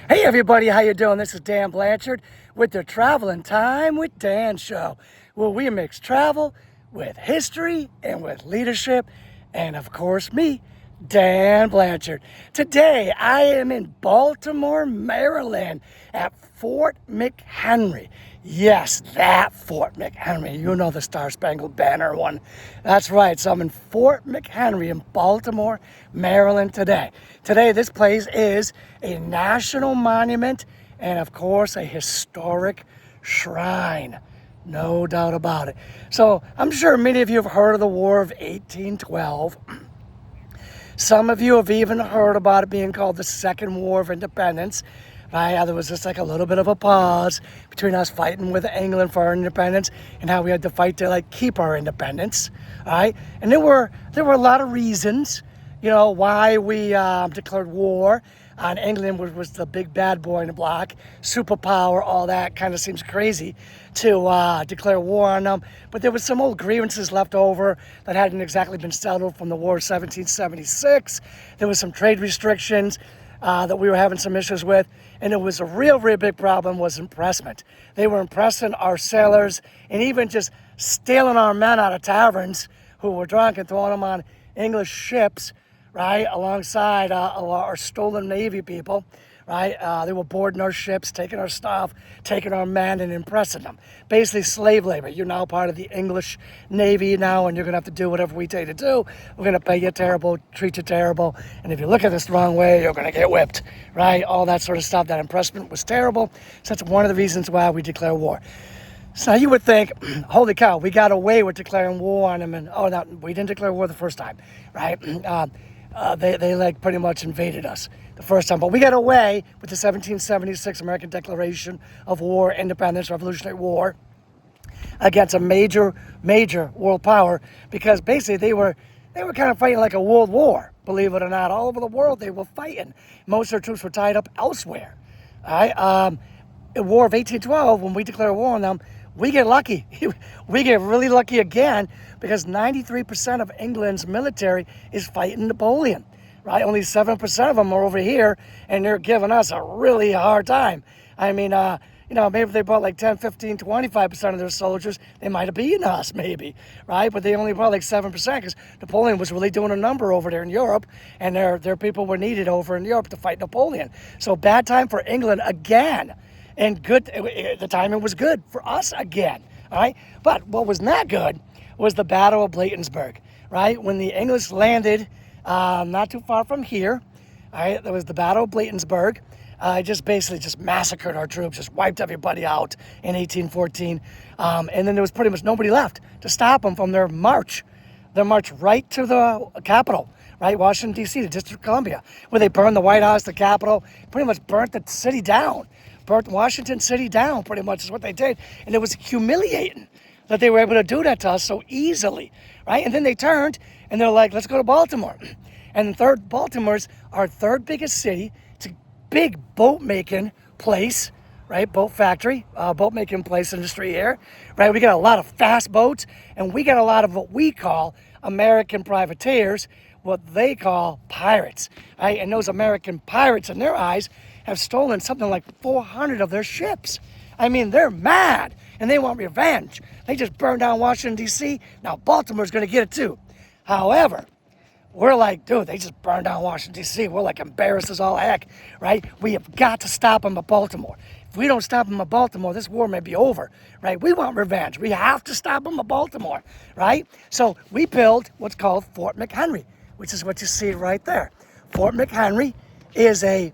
Hey everybody, how you doing? This is Dan Blanchard with the Traveling Time with Dan show, where we mix travel with history and with leadership, and of course me, Dan Blanchard. Today I am in Baltimore, Maryland at Fort McHenry. Yes, that Fort McHenry. You know the Star-Spangled Banner one. That's right. So I'm in Fort McHenry in Baltimore, Maryland today. Today, this place is a national monument and, of course, a historic shrine. No doubt about it. So I'm sure many of you have heard of the War of 1812. Some of you have even heard about it being called the Second War of Independence. Right? There was just like a little bit of a pause between us fighting with England for our independence and how we had to fight to keep our independence. All right? And there were a lot of reasons, why we declared war on England, which was the big bad boy in the block, superpower, all that kind of seems crazy to declare war on them. But there was some old grievances left over that hadn't exactly been settled from the War of 1776. There was some trade restrictions that we were having some issues with, and it was a real big problem was impressment. They were impressing our sailors and even just stealing our men out of taverns who were drunk and throwing them on English ships, right, alongside our stolen Navy people, right? They were boarding our ships, taking our stuff, taking our men and impressing them. Basically slave labor. You're now part of the English Navy now, and you're going to have to do whatever we tell you to do. We're going to pay you terrible, treat you terrible, and if you look at this the wrong way, you're going to get whipped, right? All that sort of stuff. That impressment was terrible. So that's one of the reasons why we declare war. So you would think, holy cow, we got away with declaring war on them, and no, we didn't declare war the first time, right? They pretty much invaded us the first time. But we got away with the 1776 American Declaration of War, Independence, Revolutionary War against a major world power, because basically they were kind of fighting like a world war, believe it or not. All over the world they were fighting. Most of their troops were tied up elsewhere. All right? In War of 1812, when we declare war on them, we get lucky. We get really lucky again, because 93% of England's military is fighting Napoleon, right? Only 7% of them are over here, and they're giving us a really hard time. I mean, maybe if they brought 10, 15, 25% of their soldiers, they might have beaten us, maybe, right? But they only brought 7%, because Napoleon was really doing a number over there in Europe, and their people were needed over in Europe to fight Napoleon. So bad time for England again. And good, the timing was good for us again, all right? But what was not good was the Battle of Bladensburg, right? When the English landed not too far from here, all right, there was the Battle of Bladensburg. Just basically massacred our troops, just wiped everybody out in 1814. And then there was pretty much nobody left to stop them from their march right to the capital, right? Washington, D.C., the District of Columbia, where they burned the White House, the Capitol, pretty much burnt the city down. Burnt Washington City down, pretty much is what they did. And it was humiliating that they were able to do that to us so easily, right? And then they turned and they're like, let's go to Baltimore. And Baltimore's our third biggest city. It's a big boat making place, right? Boat factory, boat making place industry here, right? We got a lot of fast boats, and we got a lot of what we call American privateers, what they call pirates, right? And those American pirates, in their eyes, have stolen something like 400 of their ships. I mean, they're mad, and they want revenge. They just burned down Washington, D.C. Now Baltimore's going to get it too. However, we're like, dude, they just burned down Washington, D.C. We're embarrassed as all heck, right? We have got to stop them at Baltimore. If we don't stop them at Baltimore, this war may be over, right? We want revenge. We have to stop them at Baltimore, right? So we build what's called Fort McHenry, which is what you see right there. Fort McHenry is a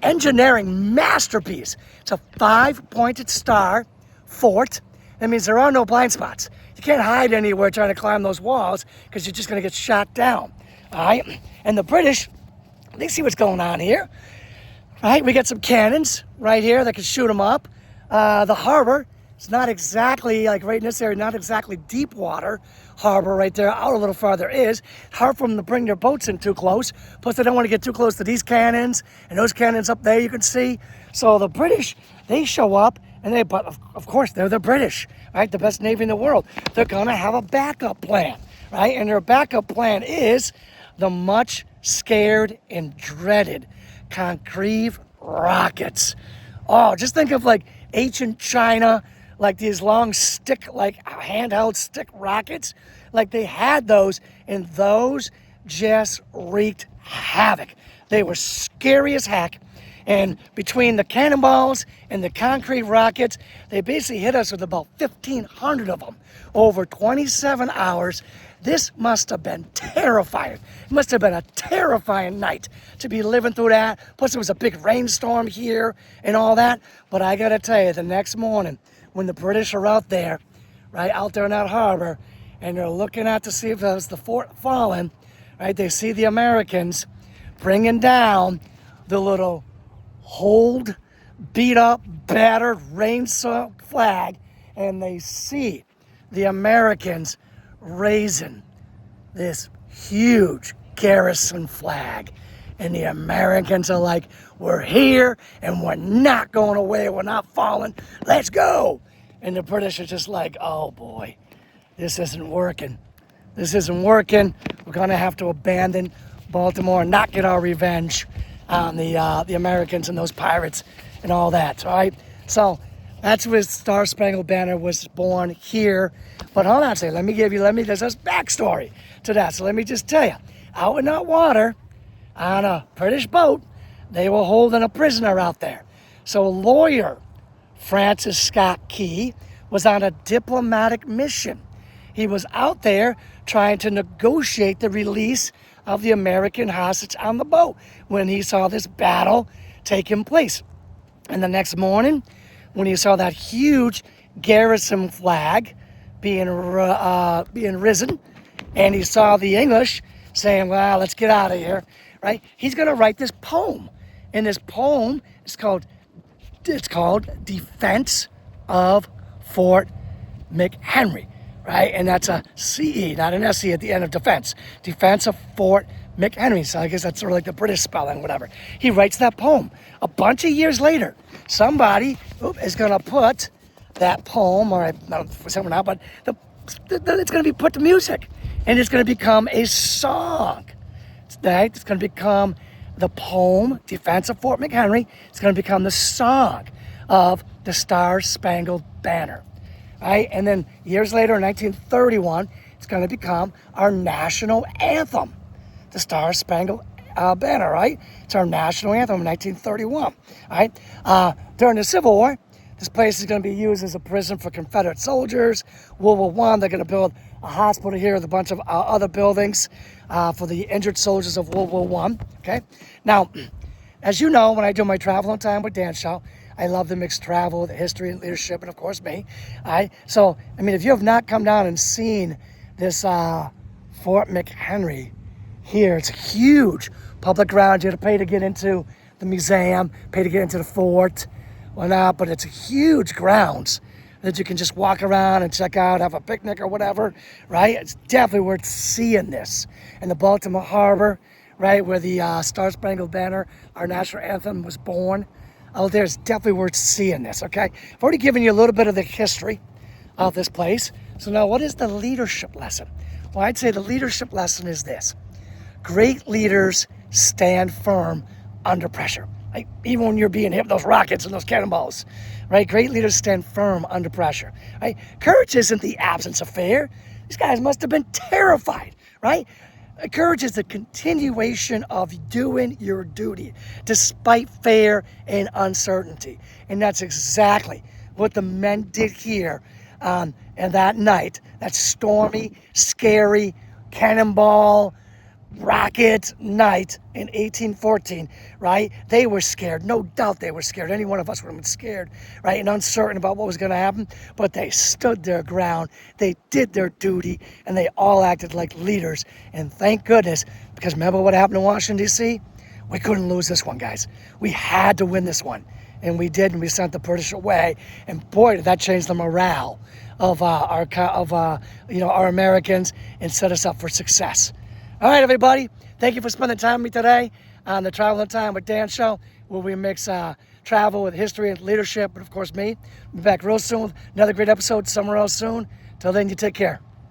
engineering masterpiece. It's a 5-pointed star fort. That means there are no blind spots. You can't hide anywhere trying to climb those walls, because you're just going to get shot down. All right? And the British, they see what's going on here. Right? We got some cannons right here that can shoot them up. The harbor, it's not exactly, right in this area, not exactly deep water harbor right there. Out a little farther is hard for them to bring their boats in too close. Plus, they don't want to get too close to these cannons and those cannons up there you can see. So the British, they show up, and but of course, they're the British, right? The best Navy in the world. They're going to have a backup plan, right? And their backup plan is the much scared and dreaded Concreve rockets. Oh, just think of like ancient China, like these long stick, like handheld stick rockets. Like they had those, and those just wreaked havoc. They were scary as heck. And between the cannonballs and the concrete rockets, they basically hit us with about 1,500 of them over 27 hours. This must have been terrifying. It must have been a terrifying night to be living through that. Plus, it was a big rainstorm here and all that. But I got to tell you, the next morning, when the British are out there, right, out there in that harbor, and they're looking out to see if there's the fort fallen, right, they see the Americans bringing down the little old, beat up, battered, rain-soaked flag, and they see the Americans raising this huge garrison flag. And the Americans are like, we're here and we're not going away, we're not falling, let's go. And the British are just like, oh boy, this isn't working. This isn't working. We're gonna have to abandon Baltimore and not get our revenge on the Americans and those pirates and all that, all right? So that's where Star-Spangled Banner was born here. But hold on a second, there's a backstory to that. So let me just tell you, out in that water, on a British boat, they were holding a prisoner out there. So lawyer Francis Scott Key was on a diplomatic mission. He was out there trying to negotiate the release of the American hostage on the boat when he saw this battle taking place. And the next morning, when he saw that huge garrison flag being risen, and he saw the English saying, well, let's get out of here, right? He's going to write this poem. And this poem is called Defense of Fort McHenry, right? And that's a C-E, not an S-E at the end of defense. Defense of Fort McHenry. So I guess that's sort of like the British spelling, whatever. He writes that poem. A bunch of years later, somebody is going to put that poem, or not for someone out, but it's going to be put to music. And it's going to become a song. Right? It's going to become the poem, Defense of Fort McHenry. It's going to become the song of the Star-Spangled Banner. Right? And then years later, in 1931, it's going to become our national anthem, the Star-Spangled Banner, right? It's our national anthem in 1931, right? During the Civil War, this place is going to be used as a prison for Confederate soldiers. World War I, they're going to build a hospital here with a bunch of other buildings for the injured soldiers of World War I, okay? Now, as you know, when I do my Travel on Time with Dan show, I love to mix travel with history and leadership, and of course me. So, I mean, if you have not come down and seen this Fort McHenry here, it's a huge public ground. You have to pay to get into the museum, pay to get into the fort, whatnot, but it's a huge grounds that you can just walk around and check out, have a picnic or whatever, right? It's definitely worth seeing this. And the Baltimore Harbor, right, where the Star-Spangled Banner, our national anthem, was born. Out there, it's definitely worth seeing this, okay? I've already given you a little bit of the history of this place. So now what is the leadership lesson? Well, I'd say the leadership lesson is this. Great leaders stand firm under pressure. Right? Even when you're being hit with those rockets and those cannonballs, right? Great leaders stand firm under pressure, right? Courage isn't the absence of fear. These guys must have been terrified, right? Courage is the continuation of doing your duty despite fear and uncertainty. And that's exactly what the men did here and that night, that stormy, scary, cannonball, rocket night in 1814, right? They were scared. No doubt they were scared. Any one of us would have been scared, right? And uncertain about what was going to happen. But they stood their ground. They did their duty. And they all acted like leaders. And thank goodness, because remember what happened in Washington, D.C.? We couldn't lose this one, guys. We had to win this one. And we did, and we sent the British away. And boy, did that change the morale of our Americans and set us up for success. All right, everybody. Thank you for spending time with me today on the Travel on Time with Dan show, where we mix travel with history and leadership, and of course me. We'll be back real soon with another great episode somewhere else soon. Till then, you take care.